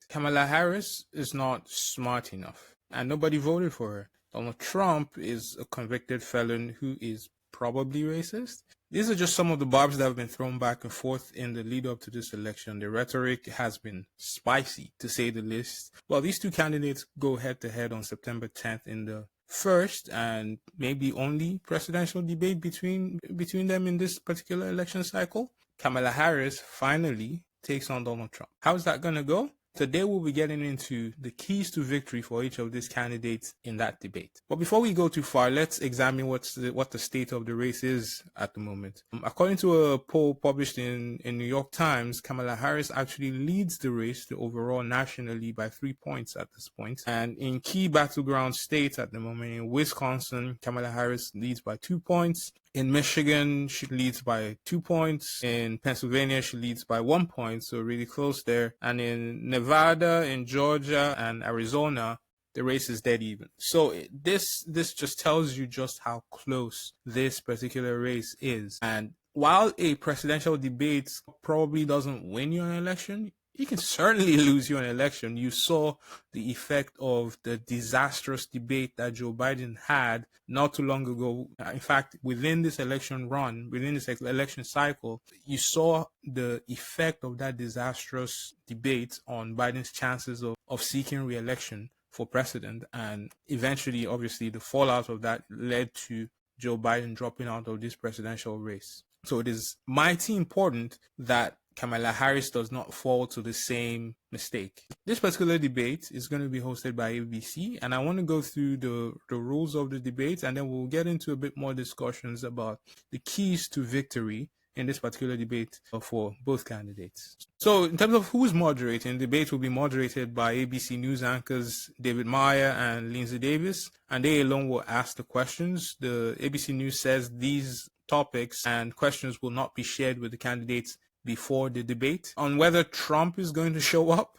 Kamala Harris is not smart enough, and nobody voted for her. Donald Trump is a convicted felon who is probably racist. These are just some of the barbs that have been thrown back and forth in the lead up to this election. The rhetoric has been spicy, to say the least. Well, these two candidates go head to head on September 10th in the first and maybe only presidential debate between them in this particular election cycle. Kamala Harris finally takes on Donald Trump. How's that going to go? Today we'll be getting into the keys to victory for each of these candidates in that debate. But before we go too far, let's examine what the state of the race is at the moment. According to a poll published in New York Times, Kamala Harris actually leads the race to overall nationally by 3 points at this point. And in key battleground states at the moment, in Wisconsin, Kamala Harris leads by 2 points. In Michigan, she leads by 2 points. In Pennsylvania, she leads by 1 point, so really close there. And in Nevada, in Georgia, and Arizona, the race is dead even. So this just tells you just how close this particular race is. And while a presidential debate probably doesn't win you an election, you can certainly lose you an election. You saw the effect of the disastrous debate that Joe Biden had not too long ago. In fact, within this election run, within this election cycle, you saw the effect of that disastrous debate on Biden's chances of seeking re-election for president. And eventually, obviously, the fallout of that led to Joe Biden dropping out of this presidential race. So it is mighty important that Kamala Harris does not fall to the same mistake. This particular debate is going to be hosted by ABC, and I want to go through the rules of the debate, and then we'll get into a bit more discussions about the keys to victory in this particular debate for both candidates. So in terms of who's moderating, the debate will be moderated by ABC News anchors David Meyer and Lindsay Davis, and they alone will ask the questions. The ABC News says these topics and questions will not be shared with the candidates before the debate. On whether Trump is going to show up,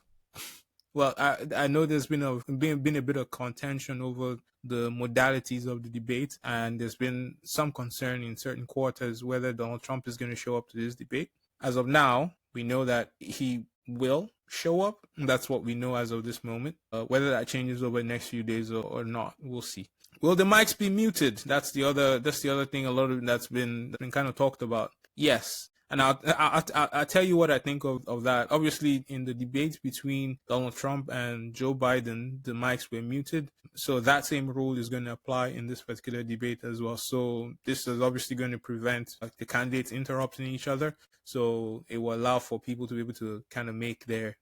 well, I know there's been a bit of contention over the modalities of the debate, and there's been some concern in certain quarters whether Donald Trump is going to show up to this debate. As of now, we know that he will show up. That's what we know as of this moment. Whether that changes over the next few days or not, we'll see. Will the mics be muted? That's the other thing. A lot of that's been kind of talked about. Yes. And I'll tell you what I think of that. Obviously, in the debate between Donald Trump and Joe Biden, the mics were muted. So that same rule is going to apply in this particular debate as well. So this is obviously going to prevent the candidates interrupting each other. So it will allow for people to be able to kind of make their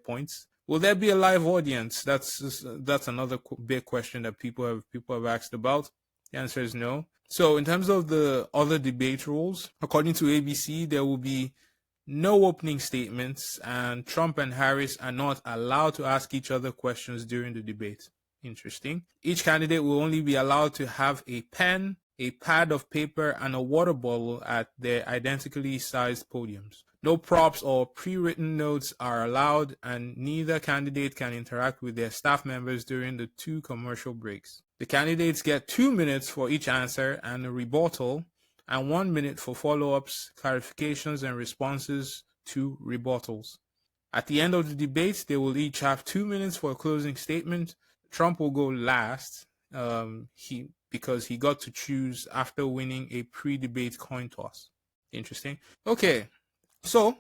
points. Will there be a live audience? That's another big question that people have asked about. The answer is no. So in terms of the other debate rules, according to ABC, there will be no opening statements, and Trump and Harris are not allowed to ask each other questions during the debate. Interesting. Each candidate will only be allowed to have a pen, a pad of paper, and a water bottle at their identically sized podiums. No props or pre-written notes are allowed, and neither candidate can interact with their staff members during the 2 commercial breaks. The candidates get 2 minutes for each answer and a rebuttal, and 1 minute for follow-ups, clarifications, and responses to rebuttals. At the end of the debate, they will each have 2 minutes for a closing statement. Trump will go last, because he got to choose after winning a pre-debate coin toss. Interesting. Okay, so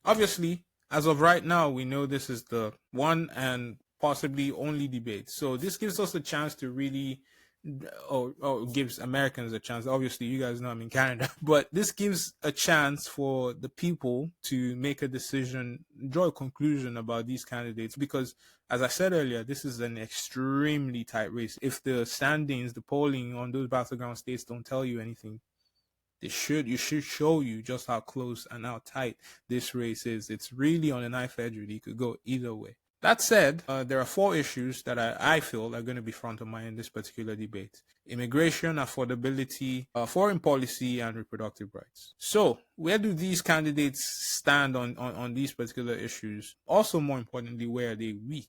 obviously, as of right now, we know this is the one and possibly only debate. So this gives us a chance to really, or gives Americans a chance. Obviously, you guys know I'm in Canada, but this gives a chance for the people to make a decision, draw a conclusion about these candidates, because as I said earlier, this is an extremely tight race. If the standings, the polling on those battleground states don't tell you anything, you should show you just how close and how tight this race is. It's really on a knife edge. It could go either way. That said, there are 4 issues that I feel are going to be front of mind in this particular debate: immigration, affordability, foreign policy, and reproductive rights. So where do these candidates stand on these particular issues? Also, more importantly, where are they weak?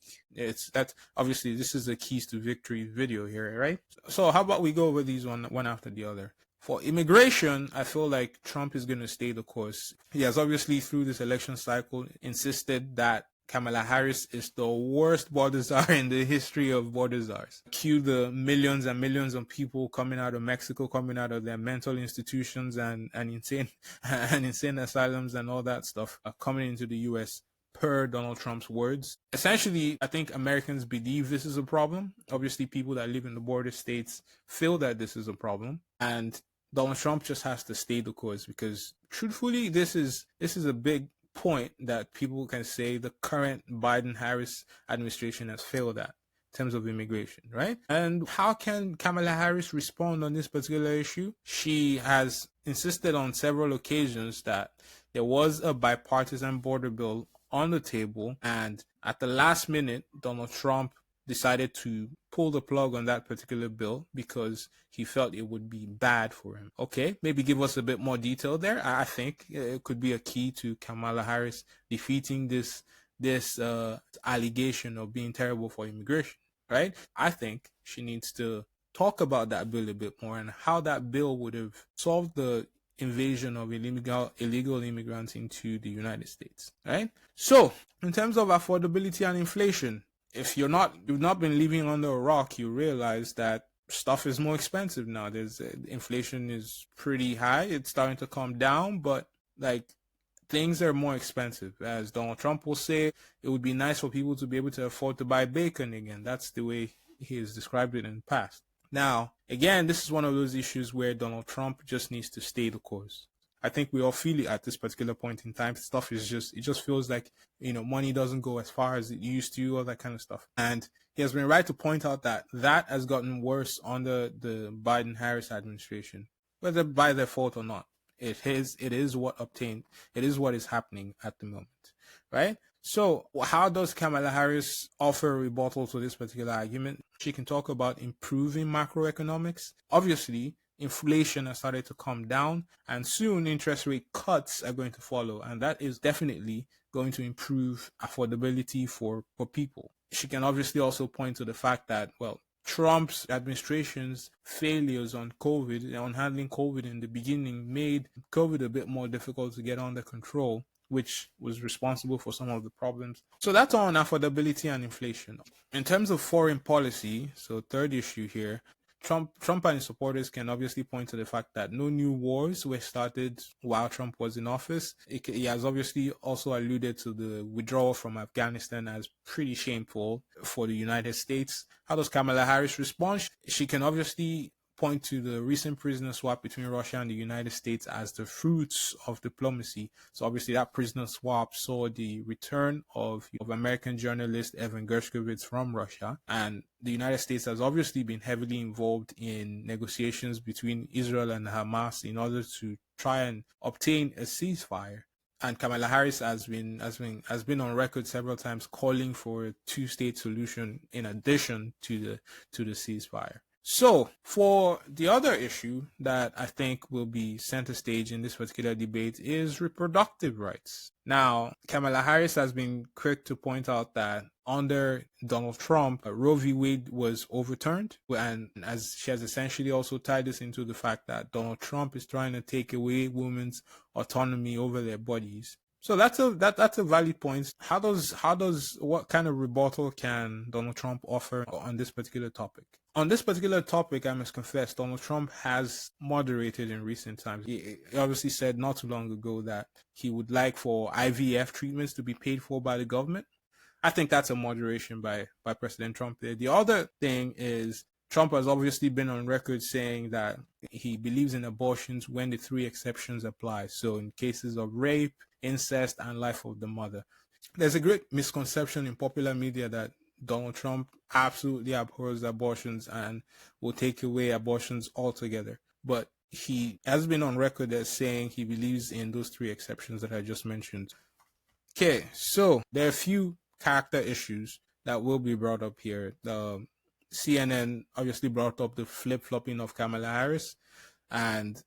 Obviously this is the keys to victory video here, right? So how about we go over these one after the other. For immigration, I feel like Trump is going to stay the course. He has obviously, through this election cycle, insisted that Kamala Harris is the worst border czar in the history of border czars. Cue the millions and millions of people coming out of Mexico, coming out of their mental institutions and insane and insane asylums and all that stuff, coming into the U.S. per Donald Trump's words. Essentially, I think Americans believe this is a problem. Obviously, people that live in the border states feel that this is a problem, and Donald Trump just has to stay the course, because truthfully, this is a big point that people can say the current Biden-Harris administration has failed at in terms of immigration, right? And how can Kamala Harris respond on this particular issue? She has insisted on several occasions that there was a bipartisan border bill on the table, and at the last minute, Donald Trump decided to pull the plug on that particular bill because he felt it would be bad for him. Okay, maybe give us a bit more detail there. I think it could be a key to Kamala Harris defeating this allegation of being terrible for immigration, right? I think she needs to talk about that bill a bit more and how that bill would have solved the invasion of illegal immigrants into the United States, right? So, in terms of affordability and inflation, if you've not been living under a rock, you realize that stuff is more expensive now. Inflation is pretty high. It's starting to come down, but like things are more expensive. As Donald Trump will say, it would be nice for people to be able to afford to buy bacon again. That's the way he has described it in the past. Now, again, this is one of those issues where Donald Trump just needs to stay the course. I think we all feel it at this particular point in time. Stuff is it just feels like, money doesn't go as far as it used to, all that kind of stuff. And he has been right to point out that has gotten worse under the Biden-Harris administration, whether by their fault or not. It is what is happening at the moment, right? So how does Kamala Harris offer a rebuttal to this particular argument? She can talk about improving macroeconomics. Obviously, inflation has started to come down, and soon interest rate cuts are going to follow, and that is definitely going to improve affordability for people. She can obviously also point to the fact that, Trump's administration's failures on handling COVID in the beginning made COVID a bit more difficult to get under control, which was responsible for some of the problems. So that's on affordability and inflation. In terms of foreign policy, so third issue here, Trump and his supporters can obviously point to the fact that no new wars were started while Trump was in office. He has obviously also alluded to the withdrawal from Afghanistan as pretty shameful for the United States. How does Kamala Harris respond? She can obviously point to the recent prisoner swap between Russia and the United States as the fruits of diplomacy. So obviously that prisoner swap saw the return of American journalist Evan Gershkovich from Russia, and the United States has obviously been heavily involved in negotiations between Israel and Hamas in order to try and obtain a ceasefire. And Kamala Harris has been on record several times calling for a two-state solution in addition to the ceasefire. So, for the other issue that I think will be center stage in this particular debate is reproductive rights. Now, Kamala Harris has been quick to point out that under Donald Trump, Roe v. Wade was overturned, and as she has essentially also tied this into the fact that Donald Trump is trying to take away women's autonomy over their bodies. So that's a valid point. What kind of rebuttal can Donald Trump offer on this particular topic? On this particular topic, I must confess, Donald Trump has moderated in recent times. He obviously said not too long ago that he would like for IVF treatments to be paid for by the government. I think that's a moderation by President Trump there. The other thing is Trump has obviously been on record saying that he believes in abortions when the three exceptions apply. So in cases of rape, incest, and life of the mother. There's a great misconception in popular media that Donald Trump absolutely abhors abortions and will take away abortions altogether. But he has been on record as saying he believes in those three exceptions that I just mentioned. Okay, so there are a few character issues that will be brought up here. CNN obviously brought up the flip-flopping of Kamala Harris, and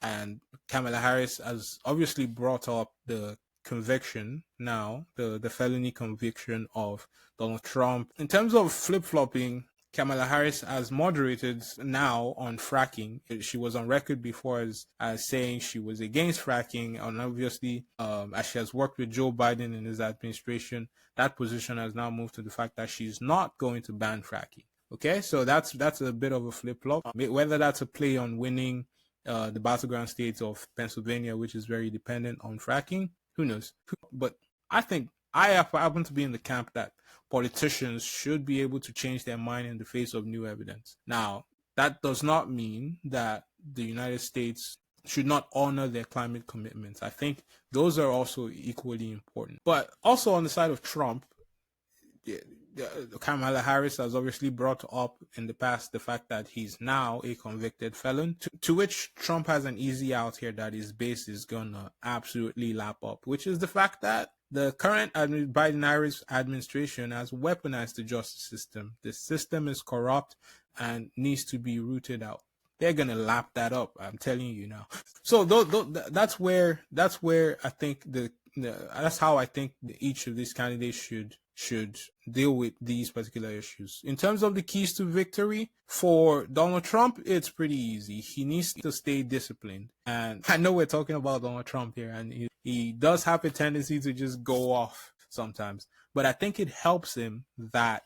Kamala Harris has obviously brought up the conviction now, the felony conviction of Donald Trump. In terms of flip-flopping, Kamala Harris has moderated now on fracking. She was on record before as saying she was against fracking, and obviously, as she has worked with Joe Biden in his administration, that position has now moved to the fact that she's not going to ban fracking. Okay, so that's a bit of a flip-flop. Whether that's a play on winning the battleground states of Pennsylvania, which is very dependent on fracking, who knows? But I think I happen to be in the camp that politicians should be able to change their mind in the face of new evidence. Now, that does not mean that the United States should not honor their climate commitments. I think those are also equally important. But also on the side of Trump, Kamala Harris has obviously brought up in the past the fact that he's now a convicted felon, to which Trump has an easy out here that his base is gonna absolutely lap up, which is the fact that the current Biden-Harris administration has weaponized the justice system. The system is corrupt and needs to be rooted out. They're gonna lap that up. I'm telling you now. So that's where I think that's how I think each of these candidates should deal with these particular issues. In terms of the keys to victory, for Donald Trump, it's pretty easy. He needs to stay disciplined. And I know we're talking about Donald Trump here, and he does have a tendency to just go off sometimes. But I think it helps him that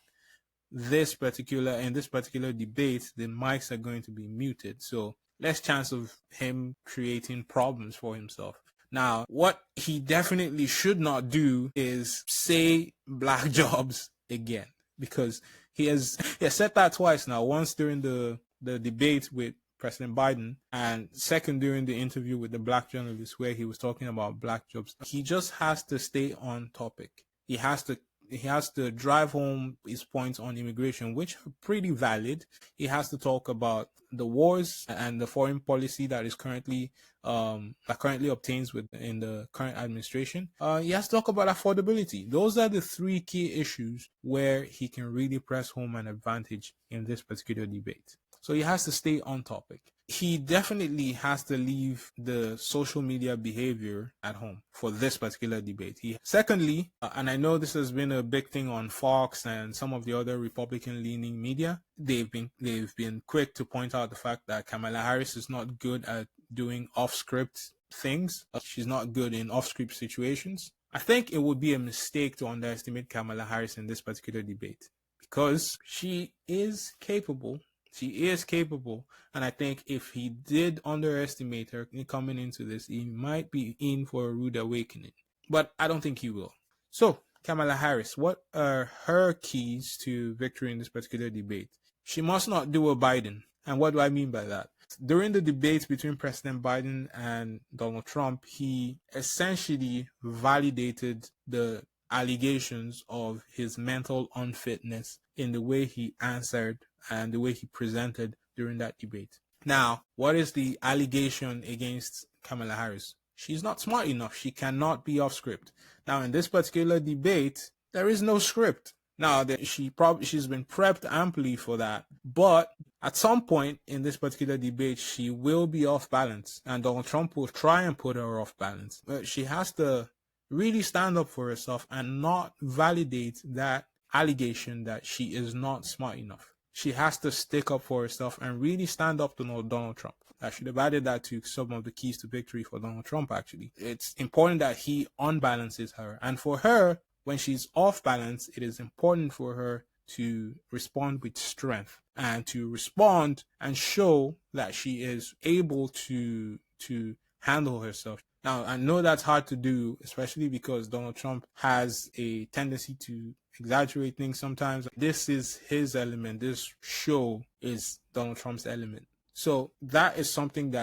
in this particular debate, the mics are going to be muted. So less chance of him creating problems for himself. Now, what he definitely should not do is say black jobs again, because he has said that twice now. Once during the debate with President Biden, and second during the interview with the black journalist where he was talking about black jobs. He just has to stay on topic. He has to drive home his points on immigration, which are pretty valid. He has to talk about the wars and the foreign policy that is currently obtains in the current administration. He has to talk about affordability. Those are the three key issues where he can really press home an advantage in this particular debate. So he has to stay on topic. He definitely has to leave the social media behavior at home for this particular debate. Secondly, and I know this has been a big thing on Fox and some of the other Republican-leaning media, they've been quick to point out the fact that Kamala Harris is not good at doing off-script things. She's not good in off-script situations. I think it would be a mistake to underestimate Kamala Harris in this particular debate, because she is capable. She is capable, and I think if he did underestimate her coming into this, he might be in for a rude awakening. But I don't think he will. So, Kamala Harris, what are her keys to victory in this particular debate? She must not do a Biden. And what do I mean by that? During the debate between President Biden and Donald Trump, he essentially validated the allegations of his mental unfitness in the way he answered and the way he presented during that debate. Now, what is the allegation against Kamala Harris? She's not smart enough. She cannot be off script. Now, in this particular debate, there is no script. Now, she's been prepped amply for that, but at some point in this particular debate, she will be off balance, and Donald Trump will try and put her off balance. But she has to really stand up for herself and not validate that allegation that she is not smart enough. She has to stick up for herself and really stand up to Donald Trump. I should have added that to some of the keys to victory for Donald Trump, actually. It's important that he unbalances her. And for her, when she's off balance, it is important for her to respond with strength and to respond and show that she is able to handle herself. Now, I know that's hard to do, especially because Donald Trump has a tendency to exaggerate things sometimes. This is his element. This show is Donald Trump's element. So that is something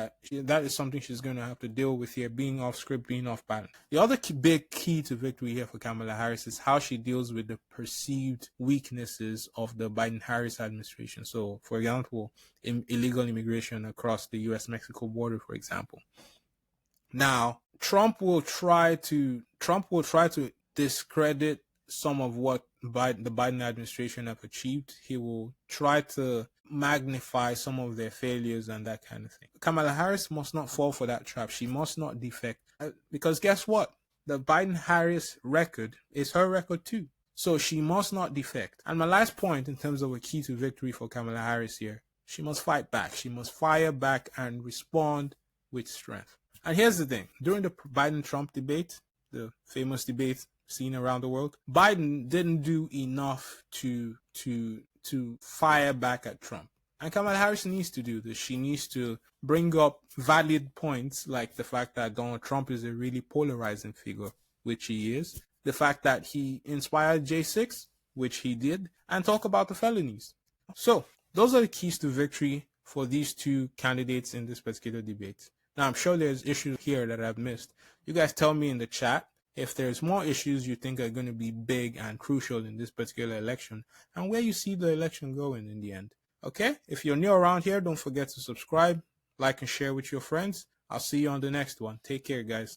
she's going to have to deal with here, being off script, being off balance. The other big key to victory here for Kamala Harris is how she deals with the perceived weaknesses of the Biden-Harris administration. So, for example, illegal immigration across the U.S.-Mexico border, for example. Now, Trump will try to discredit some of what the Biden administration have achieved. He will try to magnify some of their failures and that kind of thing. Kamala Harris must not fall for that trap. She must not defect. Because guess what? The Biden-Harris record is her record too. So she must not defect. And my last point in terms of a key to victory for Kamala Harris here, she must fight back. She must fire back and respond with strength. And here's the thing. During the Biden-Trump debate, the famous debate seen around the world, Biden didn't do enough to fire back at Trump. And Kamala Harris needs to do this. She needs to bring up valid points like the fact that Donald Trump is a really polarizing figure, which he is. The fact that he inspired J6, which he did, and talk about the felonies. So those are the keys to victory for these two candidates in this particular debate. Now, I'm sure there's issues here that I've missed. You guys tell me in the chat if there's more issues you think are going to be big and crucial in this particular election and where you see the election going in the end. Okay? If you're new around here, don't forget to subscribe, like, and share with your friends. I'll see you on the next one. Take care, guys.